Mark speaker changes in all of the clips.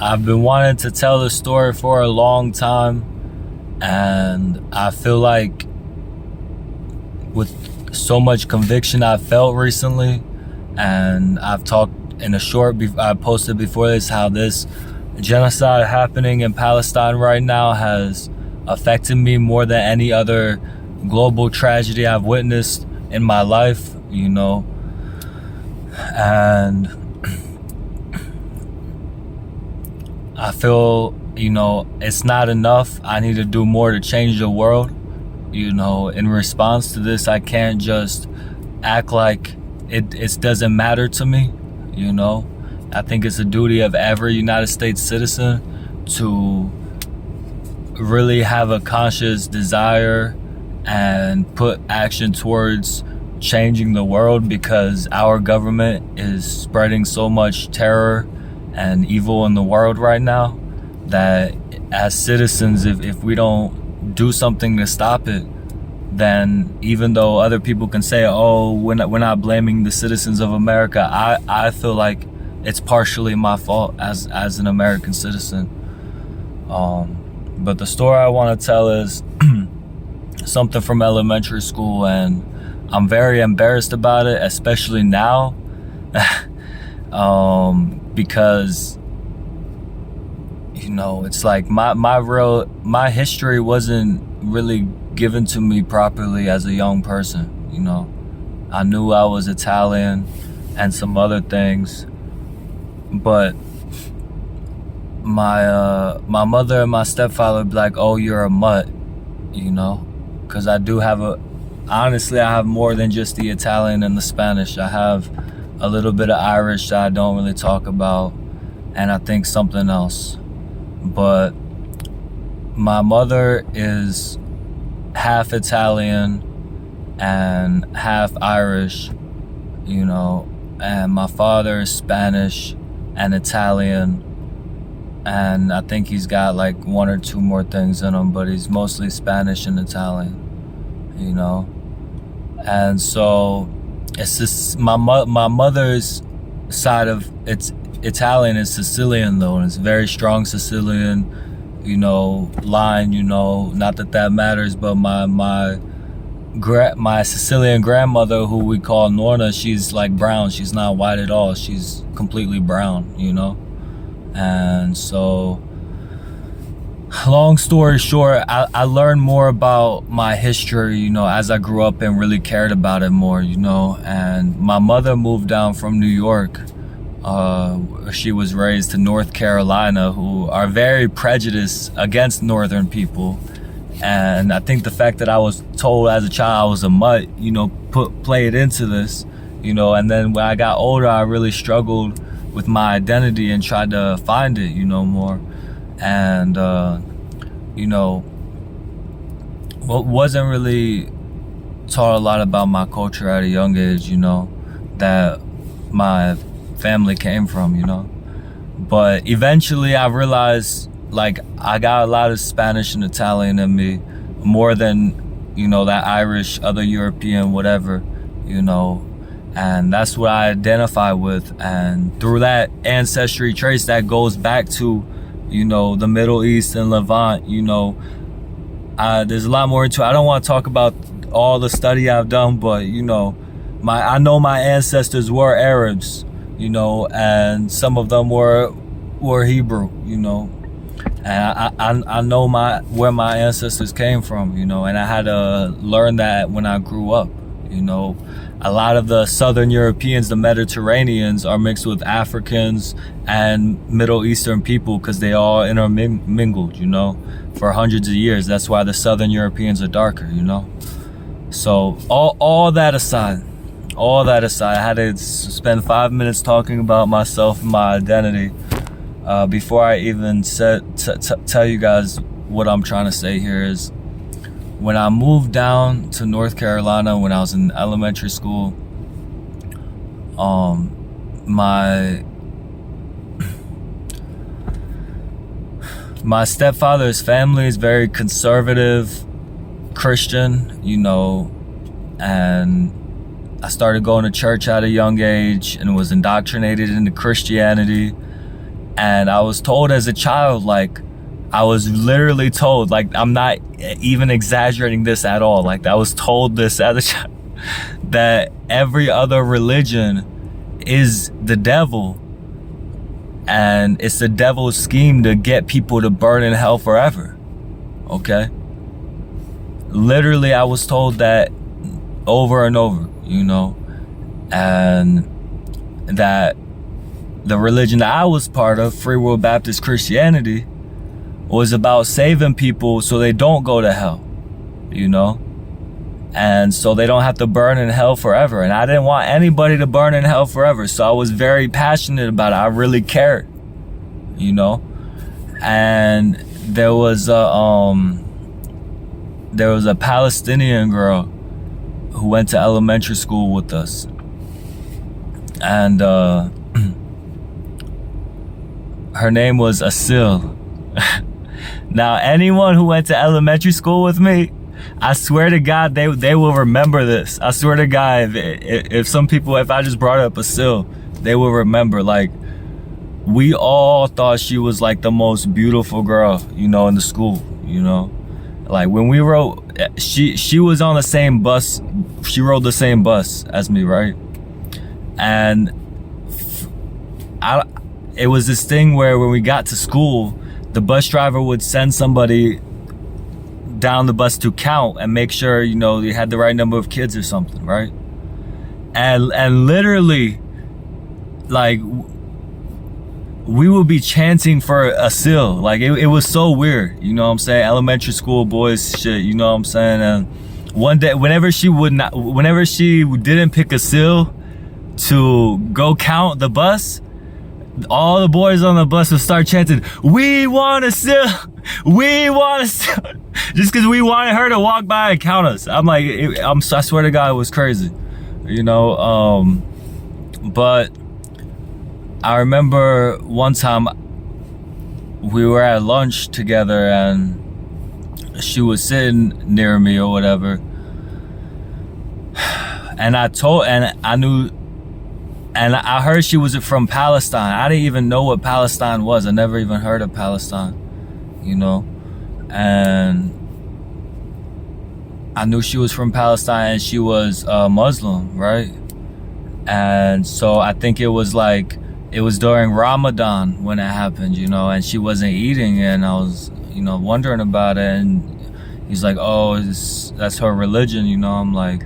Speaker 1: I've been wanting to tell the story for a long time, and I feel like with so much conviction I felt recently, and I've talked in a short, I posted before this, how this genocide happening in Palestine right now has affected me more than any other global tragedy I've witnessed in my life, and I feel, it's not enough. I need to do more to change the world. In response to this, I can't just act like it doesn't matter to me. I think it's a duty of every United States citizen to really have a conscious desire and put action towards changing the world, because our government is spreading so much terror and evil in the world right now that as citizens, if we don't do something to stop it, then even though other people can say, oh, we're not blaming the citizens of America, I feel like it's partially my fault as an American citizen. But the story I want to tell is something from elementary school, and I'm very embarrassed about it, especially now, because it's like my history wasn't really given to me properly as a young person. I knew I was Italian and some other things, but my mother and my stepfather would be like, oh, you're a mutt, because I do have honestly, I have more than just the Italian and the Spanish. I have a little bit of Irish that I don't really talk about, and I think something else. But my mother is half Italian and half Irish, and my father is Spanish and Italian, and I think he's got like one or two more things in him, but he's mostly Spanish and Italian, and so it's just my mother's side of it's Italian is Sicilian though, and it's very strong Sicilian, line, not that matters, but my Sicilian grandmother, who we call Norna, she's like brown. She's not white at all. She's completely brown, and so long story short, I learned more about my history, as I grew up and really cared about it more, and my mother moved down from New York. She was raised to North Carolina, who are very prejudiced against northern people. And I think the fact that I was told as a child I was a mutt, played into this, and then when I got older, I really struggled with my identity and tried to find it, more. And, wasn't really taught a lot about my culture at a young age, that my family came from, but eventually I realized like I got a lot of Spanish and Italian in me, more than that Irish, other European, whatever, and that's what I identify with. And through that ancestry trace that goes back to the Middle East and Levant, there's a lot more into it. I don't want to talk about all the study I've done, but I know my ancestors were Arabs, and some of them were Hebrew, and I know where my ancestors came from, and I had to learn that when I grew up. A lot of the Southern Europeans, the Mediterraneans, are mixed with Africans and Middle Eastern people because they all intermingled, for hundreds of years. That's why the Southern Europeans are darker, So all that aside, I had to spend 5 minutes talking about myself and my identity before I even tell you guys what I'm trying to say here is, when I moved down to North Carolina when I was in elementary school, my stepfather's family is very conservative Christian, and I started going to church at a young age and was indoctrinated into Christianity. And I was told as a child, like, I was literally told, like, I'm not even exaggerating this at all. Like, I was told this as a child, that every other religion is the devil. And it's the devil's scheme to get people to burn in hell forever. Okay? Literally, I was told that over and over, you know, and that the religion that I was part of, Free Will Baptist Christianity, was about saving people so they don't go to hell, you know, and so they don't have to burn in hell forever. And I didn't want anybody to burn in hell forever, so I was very passionate about it. I really cared, you know. And there was a Palestinian girl who went to elementary school with us, and her name was Aseel. Now, anyone who went to elementary school with me, I swear to God, they will remember this. I swear to God, if I just brought up Aseel, they will remember. Like, we all thought she was like the most beautiful girl, you know, in the school, you know. Like, when we she was on the same bus. She rode the same bus as me, right? And it was this thing where when we got to school, the bus driver would send somebody down the bus to count and make sure, you know, they had the right number of kids or something, right? And literally, like, we would be chanting for Aseel. Like, it was so weird, you know what I'm saying? Elementary school boys shit, you know what I'm saying? And one day, whenever she didn't pick Aseel to go count the bus, all the boys on the bus would start chanting, "We want Aseel! We want Aseel!" Just because we wanted her to walk by and count us. I'm like, I swear to God, it was crazy, you know. But I remember one time we were at lunch together and she was sitting near me or whatever, and I heard she was from Palestine. I didn't even know what Palestine was. I never even heard of Palestine, you know. And I knew she was from Palestine and she was Muslim, right? And so I think it was during Ramadan when it happened, you know, and she wasn't eating, and I was, you know, wondering about it. And he's like, "Oh, that's her religion," you know. I'm like,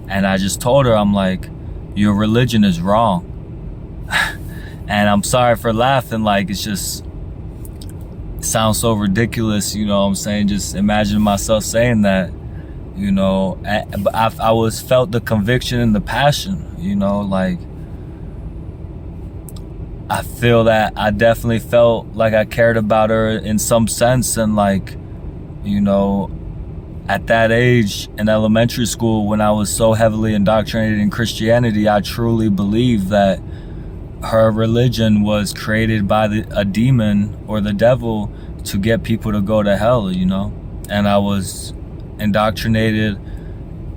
Speaker 1: and I just told her, I'm like, "Your religion is wrong." And I'm sorry for laughing, like, it sounds so ridiculous, you know what I'm saying? Just imagine myself saying that, you know. But I felt the conviction and the passion, you know, like, I feel that I definitely felt like I cared about her in some sense. And, like, you know, at that age in elementary school, when I was so heavily indoctrinated in Christianity, I truly believed that her religion was created by a demon or the devil to get people to go to hell, you know. And I was indoctrinated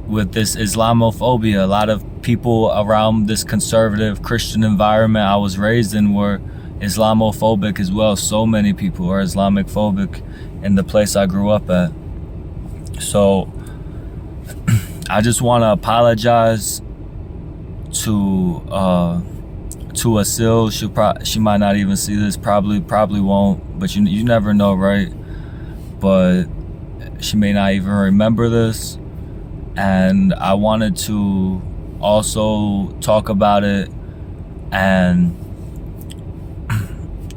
Speaker 1: with this Islamophobia. A lot of people around this conservative Christian environment I was raised in were Islamophobic as well. So many people are Islamic phobic in the place I grew up at. So I just want to apologize to Aseel. She might not even see this, probably won't, but you never know, right? But she may not even remember this. And I wanted to also talk about it and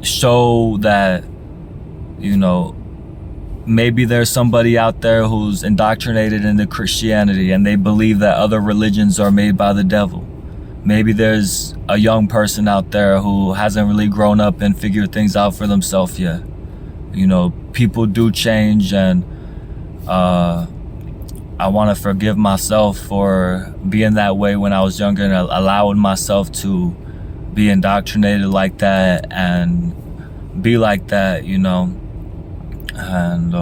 Speaker 1: show that, you know, maybe there's somebody out there who's indoctrinated into Christianity and they believe that other religions are made by the devil. Maybe there's a young person out there who hasn't really grown up and figured things out for themselves yet. You know, people do change, and I want to forgive myself for being that way when I was younger and allowing myself to be indoctrinated like that and be like that, you know. And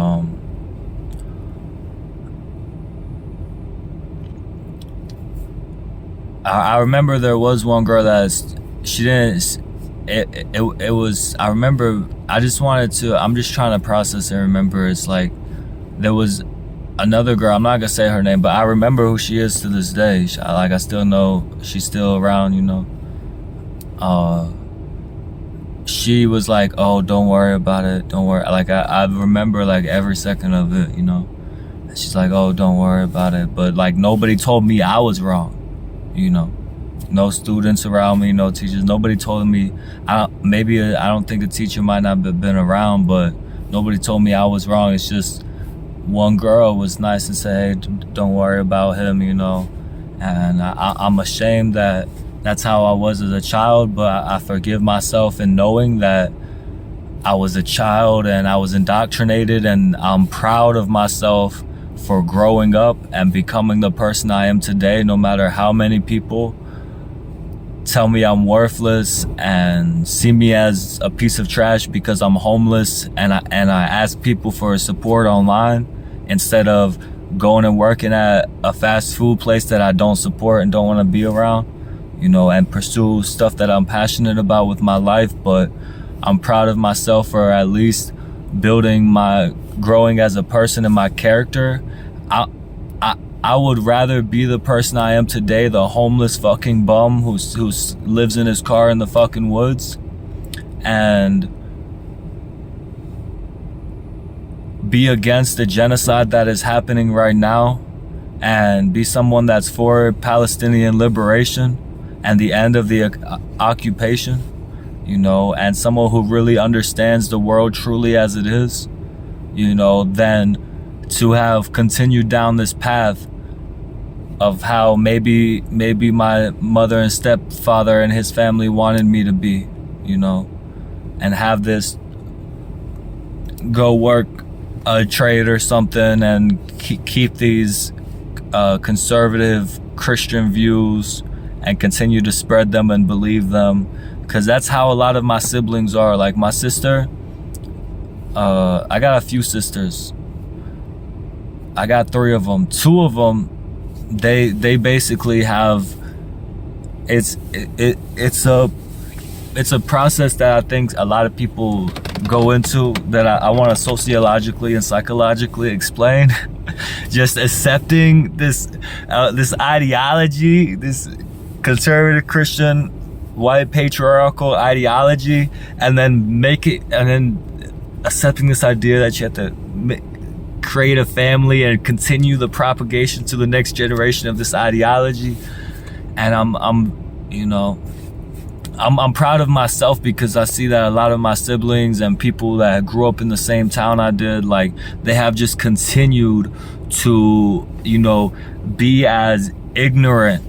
Speaker 1: I remember there was one girl that she it was, I remember, I'm just trying to process and remember. It's like there was another girl, I'm not gonna say her name, but I remember who she is to this day. I still know she's still around, she was like, oh, don't worry about it, don't worry. Like I remember like every second of it, she's like, oh, don't worry about it. But like nobody told me I was wrong, no students around me, no teachers, nobody told me. I don't think a teacher might not have been around, but nobody told me I was wrong. It's just one girl was nice and said, hey, don't worry about him, and I'm ashamed that that's how I was as a child, but I forgive myself in knowing that I was a child and I was indoctrinated, and I'm proud of myself for growing up and becoming the person I am today, no matter how many people tell me I'm worthless and see me as a piece of trash because I'm homeless, and I ask people for support online instead of going and working at a fast food place that I don't support and don't want to be around, and pursue stuff that I'm passionate about with my life. But I'm proud of myself for at least growing as a person and my character. I would rather be the person I am today, the homeless fucking bum who lives in his car in the fucking woods, and be against the genocide that is happening right now, and be someone that's for Palestinian liberation and the end of the occupation, and someone who really understands the world truly as it is, then to have continued down this path of how maybe my mother and stepfather and his family wanted me to be, and have this go work a trade or something and keep these conservative Christian views and continue to spread them and believe them, because that's how a lot of my siblings are. Like my sister, I got a few sisters. I got 3 of them. 2 of them, they basically have, it's a process that I think a lot of people go into that I want to sociologically and psychologically explain. Just accepting this ideology, this conservative Christian white patriarchal ideology, and then accepting this idea that you have to create a family and continue the propagation to the next generation of this ideology. And I'm proud of myself because I see that a lot of my siblings and people that grew up in the same town I did, like, they have just continued to, be as ignorant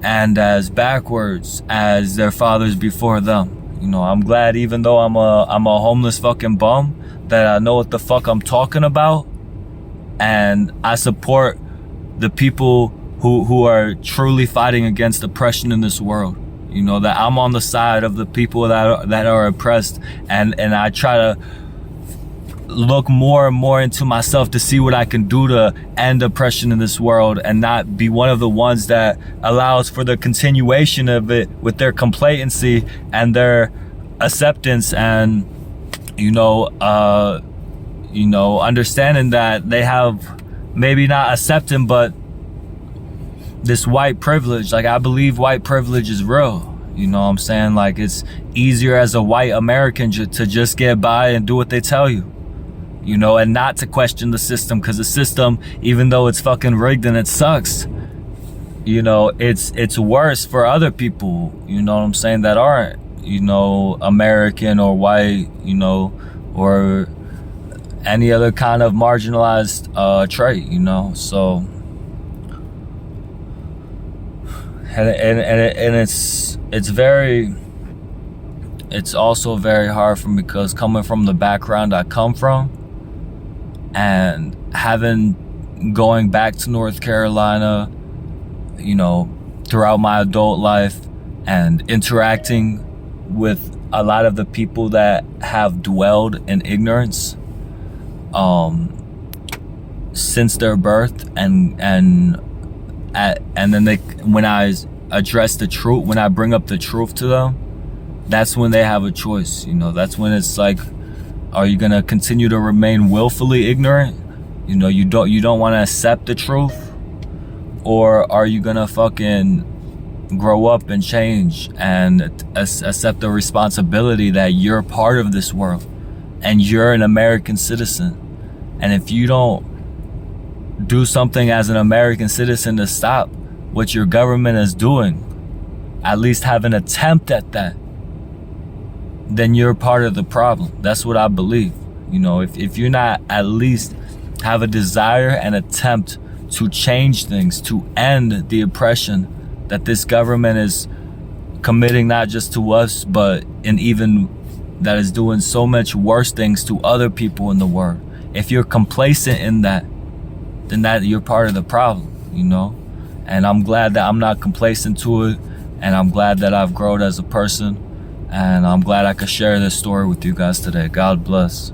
Speaker 1: and as backwards as their fathers before them. I'm glad, even though I'm a homeless fucking bum, that I know what the fuck I'm talking about, and I support the people who are truly fighting against oppression in this world. That I'm on the side of the people that are oppressed, and I try to look more and more into myself to see what I can do to end oppression in this world, and not be one of the ones that allows for the continuation of it with their complacency and their acceptance, and understanding that they have, maybe not accepting, but this white privilege. Like, I believe white privilege is real. You know what I'm saying? Like, it's easier as a white American to just get by and do what they tell you, and not to question the system, because the system, even though it's fucking rigged and it sucks, it's worse for other people, what I'm saying, that aren't, American or white, or any other kind of marginalized trait, so. And it's also very hard for me, because coming from the background I come from, and going back to North Carolina, throughout my adult life, and interacting with a lot of the people that have dwelled in ignorance since their birth, and then when I address the truth, when I bring up the truth to them, that's when they have a choice. You know, that's when it's like, are you gonna continue to remain willfully ignorant? You know, you don't want to accept the truth, or are you gonna fucking grow up and change and accept the responsibility that you're part of this world and you're an American citizen? And if you don't do something as an American citizen to stop what your government is doing, at least have an attempt at that, then you're part of the problem. That's what I believe. You know, if you're not at least have a desire and attempt to change things, to end the oppression that this government is committing, not just to us, but in even that is doing so much worse things to other people in the world. If you're complacent in that, then that you're part of the problem, you know? And I'm glad that I'm not complacent to it, and I'm glad that I've grown as a person, and I'm glad I could share this story with you guys today. God bless.